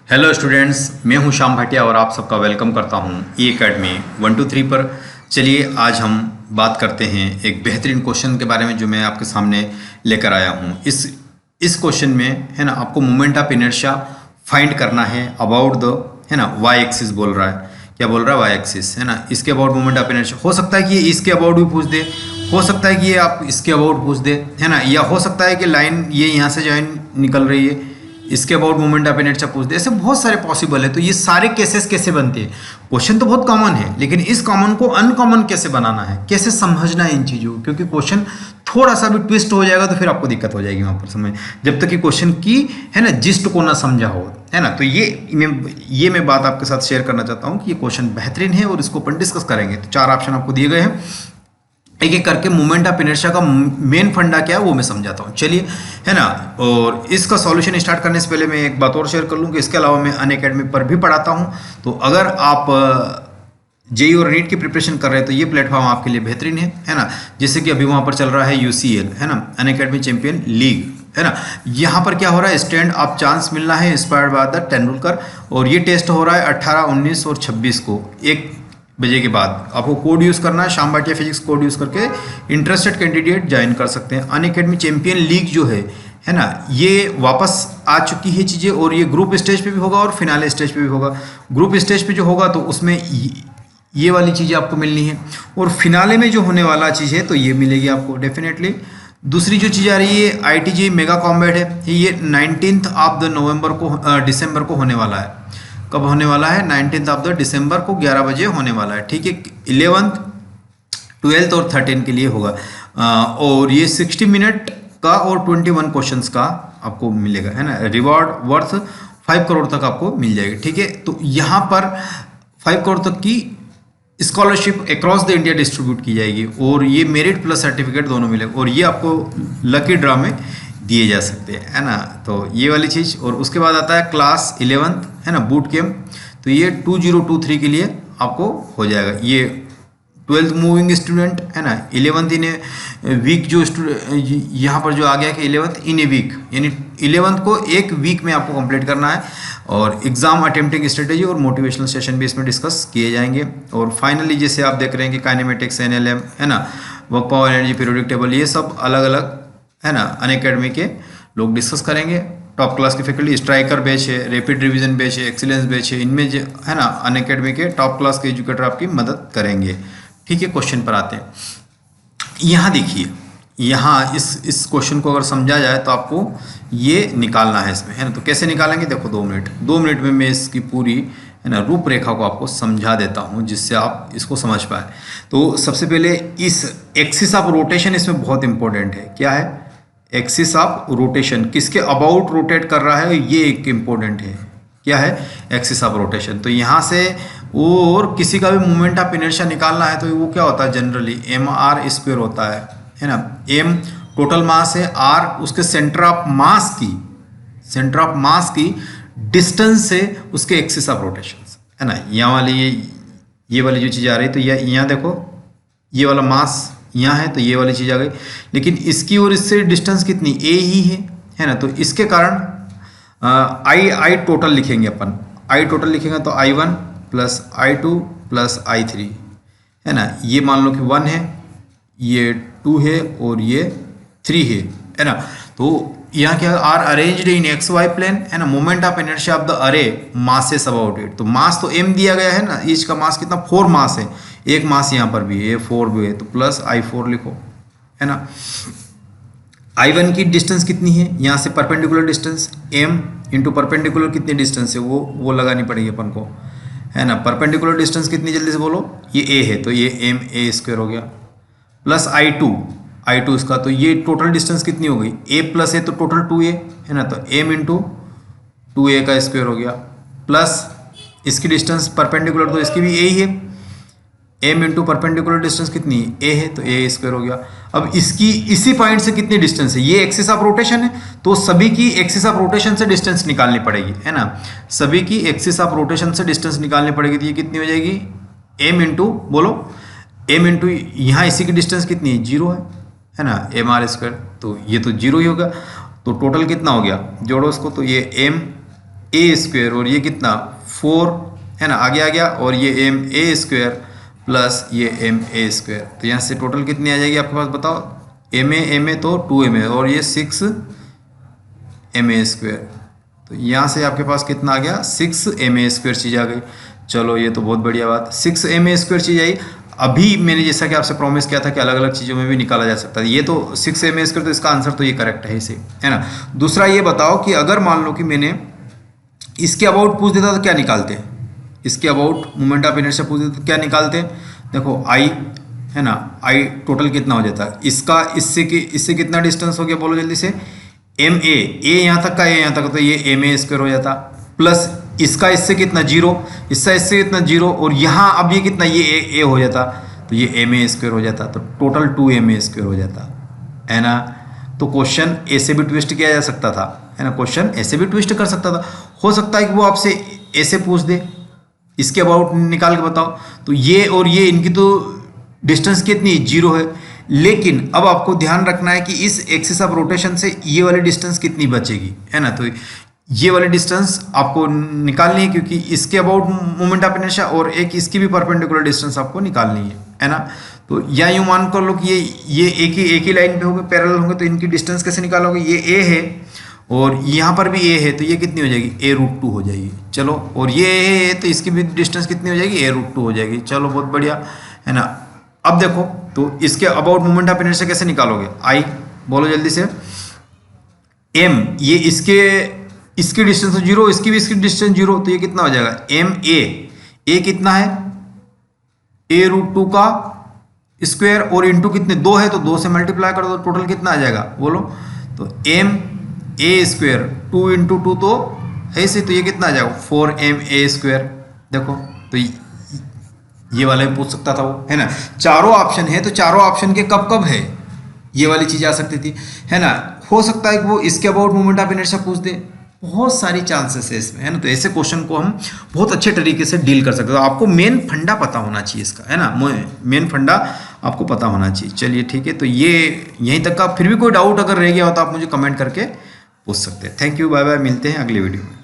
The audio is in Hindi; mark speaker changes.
Speaker 1: हेलो स्टूडेंट्स, मैं हूं श्याम भाटिया और आप सबका वेलकम करता हूं ई अकेडमी 123 पर। चलिए आज हम बात करते हैं एक बेहतरीन क्वेश्चन के बारे में जो मैं आपके सामने लेकर आया हूं। इस क्वेश्चन में है ना, आपको मोमेंट ऑफ इनर्शिया फाइंड करना है अबाउट द, है ना, वाई एक्सिस बोल रहा है। क्या बोल रहा है? वाई एक्सिस, है ना। इसके अबाउट मोमेंट ऑफ इनर्शिया हो सकता है कि ये इसके अबाउट भी पूछ दे, हो सकता है कि ये आप इसके अबाउट पूछ दे, है ना, या हो सकता है कि लाइन ये यहाँ से जॉइन निकल रही है, इसके अबाउट मोमेंट ऑफ इनर्शिया पूछ दे। ऐसे बहुत सारे पॉसिबल है। तो ये सारे केसेस कैसे बनते हैं? क्वेश्चन तो बहुत कॉमन है, लेकिन इस कॉमन को अनकॉमन कैसे बनाना है, कैसे समझना है इन चीज़ों को, क्योंकि क्वेश्चन थोड़ा सा भी ट्विस्ट हो जाएगा तो फिर आपको दिक्कत हो जाएगी वहाँ पर समझ, जब तक कि क्वेश्चन की, है ना, जिस्ट को ना समझा हो, है ना। तो ये मैं बात आपके साथ शेयर करना चाहता हूँ कि ये क्वेश्चन बेहतरीन है और इसको अपन डिस्कस करेंगे। तो 4 ऑप्शन आपको दिए गए हैं, एक एक करके मोमेंट ऑफ इनर्शिया का मेन फंडा क्या है वो मैं समझाता हूँ। चलिए, है ना। और इसका सॉल्यूशन स्टार्ट करने से पहले मैं एक बात और शेयर कर लूँ कि इसके अलावा मैं अनअकैडमी पर भी पढ़ाता हूँ। तो अगर आप जेई और नीट की प्रिपरेशन कर रहे हैं तो ये प्लेटफॉर्म आपके लिए बेहतरीन है ना। जैसे कि अभी वहाँ पर चल रहा है UCL, है ना, अनअकैडमी चैंपियन लीग, है ना। यहाँ पर क्या हो रहा है, स्टैंड ऑफ चांस मिलना है इंस्पायर्ड बाय द तेंदुलकर, और ये टेस्ट हो रहा है 18, 19 और 26 को 1 बजे के बाद। आपको कोड यूज़ करना है, Shyam Bhatia physics code use करके इंटरेस्टेड कैंडिडेट ज्वाइन कर सकते हैं। अनअकैडमी चैंपियन लीग जो है ना, ये वापस आ चुकी है चीज़ें, और ये ग्रुप स्टेज पे भी होगा और फिनाले स्टेज पे भी होगा। ग्रुप स्टेज पे जो होगा तो उसमें ये वाली चीज़ें आपको मिलनी है, और फिनाले में जो होने वाला चीज़ है तो ये मिलेगी आपको डेफिनेटली। दूसरी जो चीज़ आ रही है ITG मेगा कॉम्बैट है, ये 19 ऑफ द नवंबर को, दिसंबर को होने वाला है। कब होने वाला है? 19 ऑफ द दिसंबर को 11 बजे होने वाला है, ठीक है। 11th, 12th और 13 के लिए होगा, और ये 60 मिनट का और 21 क्वेश्चंस का आपको मिलेगा, है ना। रिवॉर्ड वर्थ 5 करोड़ तक आपको मिल जाएगी, ठीक है। तो यहाँ पर 5 करोड़ तक की scholarship across the India distribute की जाएगी, और ये मेरिट प्लस सर्टिफिकेट दोनों मिलेगा, और ये आपको लकी ड्रा में दिए जा सकते हैं, है ना। तो ये वाली चीज़, और उसके बाद आता है क्लास 11th, है ना, बूट कैम्प। तो ये 2023 के लिए आपको हो जाएगा। ये 12th मूविंग स्टूडेंट, है ना, 11th इन ए वीक, जो यहाँ पर जो आ गया कि 11th इन ए वीक, यानी 11th को एक वीक में आपको कंप्लीट करना है, और एग्जाम अटेम्प्टिंग स्ट्रेटेजी और मोटिवेशनल सेशन भी इसमें डिस्कस किए जाएंगे। और फाइनली जैसे आप देख रहे हैं कि काइनेमेटिक्स, NLM, है ना, work power energy periodic table, ये सब अलग अलग, है ना, अनअकैडमी के लोग डिस्कस करेंगे। टॉप क्लास की फैकल्टी, स्ट्राइकर बैच है, रैपिड रिवीजन बैच है, एक्सीलेंस बैच है, इनमें जो है ना अनअकैडमी के टॉप क्लास के एजुकेटर आपकी मदद करेंगे, ठीक है। क्वेश्चन पर आते हैं। यहाँ देखिए, यहाँ इस क्वेश्चन को अगर समझा जाए तो आपको ये निकालना है इसमें, है ना। तो कैसे निकालेंगे? देखो, 2 मिनट में मैं इसकी पूरी, है ना, रूपरेखा को आपको समझा देता हूँ जिससे आप इसको समझ पाए। तो सबसे पहले इस एक्सिस ऑफ रोटेशन इसमें बहुत इंपॉर्टेंट है। क्या है? एक्सिस ऑफ रोटेशन, किसके अबाउट रोटेट कर रहा है, ये एक इम्पोर्टेंट है। क्या है? Axis of rotation. तो यहाँ से और किसी का भी मोमेंट ऑफ इनर्शिया निकालना है तो वो क्या होता है, जनरली mr² होता है ना। m टोटल मास है, r उसके सेंटर ऑफ मास की डिस्टेंस से उसके एक्सिस ऑफ रोटेशन, है ना। यहाँ वाली ये वाली जो चीज़ आ रही, तो यहाँ देखो, ये वाला मास यहाँ है, तो ये वाली चीज़ आ गई, लेकिन इसकी और इससे डिस्टेंस कितनी, a ही है ना। तो इसके कारण I टोटल लिखेंगे अपन, I टोटल लिखेंगे तो I1 plus I2 plus I3, है ना। ये मान लो कि 1 है, ये 2 है और ये 3 है ना। तो यहाँ क्या, are arranged in XY plane, है ना। Moment of inertia of the अरे मासेस अबाउट इट। तो मास तो m दिया गया है ना, ईच का मास कितना, 4 मास है, एक मास यहाँ पर भी है, 4 भी है, तो प्लस I4 लिखो, है ना। I1 की डिस्टेंस कितनी है, यहाँ से perpendicular distance m into perpendicular कितनी डिस्टेंस है वो लगानी पड़ेगी अपन को, है ना। परपेंडिकुलर डिस्टेंस कितनी, जल्दी से बोलो, ये a है तो ये ma² हो गया, प्लस I2 इसका, तो ये टोटल डिस्टेंस कितनी हो गई, a प्लस a तो टोटल 2a, है ना। तो m इंटू 2a का स्क्वायर हो गया, प्लस इसकी डिस्टेंस परपेंडिकुलर तो इसकी भी a ही है, m इंटू परपेंडिकुलर डिस्टेंस कितनी, a है, तो a² हो गया। अब इसकी इसी पॉइंट से कितनी डिस्टेंस है, ये एक्सिस ऑफ रोटेशन है, तो सभी की एक्सिस ऑफ रोटेशन से डिस्टेंस निकालनी पड़ेगी, है ना। सभी की एक्सिस ऑफ रोटेशन से डिस्टेंस निकालनी पड़ेगी, तो ये कितनी हो जाएगी, m इंटू, बोलो, m इंटू यहाँ इसी की डिस्टेंस कितनी है, 0 है ना, mr², तो ये तो 0 ही होगा। तो टोटल कितना हो गया, जोड़ो इसको, तो ये m ए स्क्वायर और ये कितना 4 है ना, आगे आ गया, और ये एम ए स्क्वायर प्लस ये एम ए स्क्वायर, तो यहाँ से टोटल कितनी आ जाएगी आपके पास बताओ, एम ए तो 2m और ये 6m स्क्वायर, तो यहाँ से आपके पास कितना आ गया 6m स्क्वायर चीज़ आ गई। चलो ये तो बहुत बढ़िया बात, 6m स्क्वायर चीज़ आई। अभी मैंने जैसा कि आपसे प्रॉमिस किया था कि अलग अलग चीज़ों में भी निकाला जा सकता है, ये तो 6m स्क्वायर, तो इसका आंसर तो ये करेक्ट है इसे, है ना। दूसरा ये बताओ कि अगर मान लो कि मैंने इसके अबाउट पूछ देता तो क्या निकालते हैं, इसके अबाउट मोमेंट ऑफ इनर्शिया पूछ देता तो क्या निकालते हैं। देखो आई है ना, आई टोटल कितना हो जाता है, इसका इससे कितना डिस्टेंस हो गया बोलो जल्दी से, एम ए यहाँ तक का, ए यहाँ तक, तो ये एम ए स्क्वायर हो जाता, प्लस इसका इससे कितना 0, इससे कितना 0, और यहाँ अब ये कितना, ये ए हो जाता, तो ये एम ए स्क्वायर हो जाता, तो टोटल 2m स्क्वायर हो जाता, है ना। तो क्वेश्चन ऐसे भी ट्विस्ट किया जा सकता था, है ना, क्वेश्चन ऐसे भी ट्विस्ट कर सकता था। हो सकता है कि वो आपसे ऐसे पूछ दे, इसके अबाउट निकाल के बताओ, तो ये और ये इनकी तो डिस्टेंस कितनी 0 है, लेकिन अब आपको ध्यान रखना है कि इस एक्सिस ऑफ रोटेशन से ये वाली डिस्टेंस कितनी बचेगी, है ना। तो ये वाली डिस्टेंस आपको निकालनी है, क्योंकि इसके अबाउट मोमेंट ऑफ इनर्शिया और एक इसकी भी परपेंडिकुलर डिस्टेंस आपको निकालनी है ना। तो या यूँ मान कर लो कि ये एक ही लाइन पे होंगे, पैरेलल होंगे, तो इनकी डिस्टेंस कैसे निकालोगे, ये ए है और यहाँ पर भी ए है, तो ये कितनी हो जाएगी a√2 हो जाएगी। चलो, और ये है तो इसकी भी डिस्टेंस कितनी हो जाएगी, a√2 हो जाएगी। चलो बहुत बढ़िया, है ना। अब देखो तो इसके अबाउट मोमेंट ऑफ इनर्शिया कैसे निकालोगे, आई बोलो जल्दी से, m ये इसकी डिस्टेंस 0, इसकी भी इसकी डिस्टेंस 0, तो ये कितना हो जाएगा एम ए कितना है a√2 का स्क्वायर, और इंटू कितने 2 है, तो 2 से मल्टीप्लाई कर दो, टोटल कितना आ जाएगा बोलो, तो एम ए स्क्वायर 2 × 2 तो ऐसे, तो ये कितना आ जाएगा 4m स्क्वायर। देखो तो ये वाला भी पूछ सकता था वो, है ना। चारों ऑप्शन है, तो चारों ऑप्शन के कब कब है ये वाली चीज़ आ सकती थी, है ना। हो सकता है कि वो इसके अबाउट मोमेंट ऑफ इनर्शिया पूछ दे, बहुत सारी चांसेस है इसमें, है ना। तो ऐसे क्वेश्चन को हम बहुत अच्छे तरीके से डील कर सकते हैं। तो आपको मेन फंडा पता होना चाहिए इसका, है ना, मेन फंडा आपको पता होना चाहिए। चलिए ठीक है, तो ये यहीं तक का, फिर भी कोई डाउट अगर रह गया हो तो आप मुझे कमेंट करके पूछ सकते हैं। थैंक यू, बाय बाय, मिलते हैं अगले वीडियो में।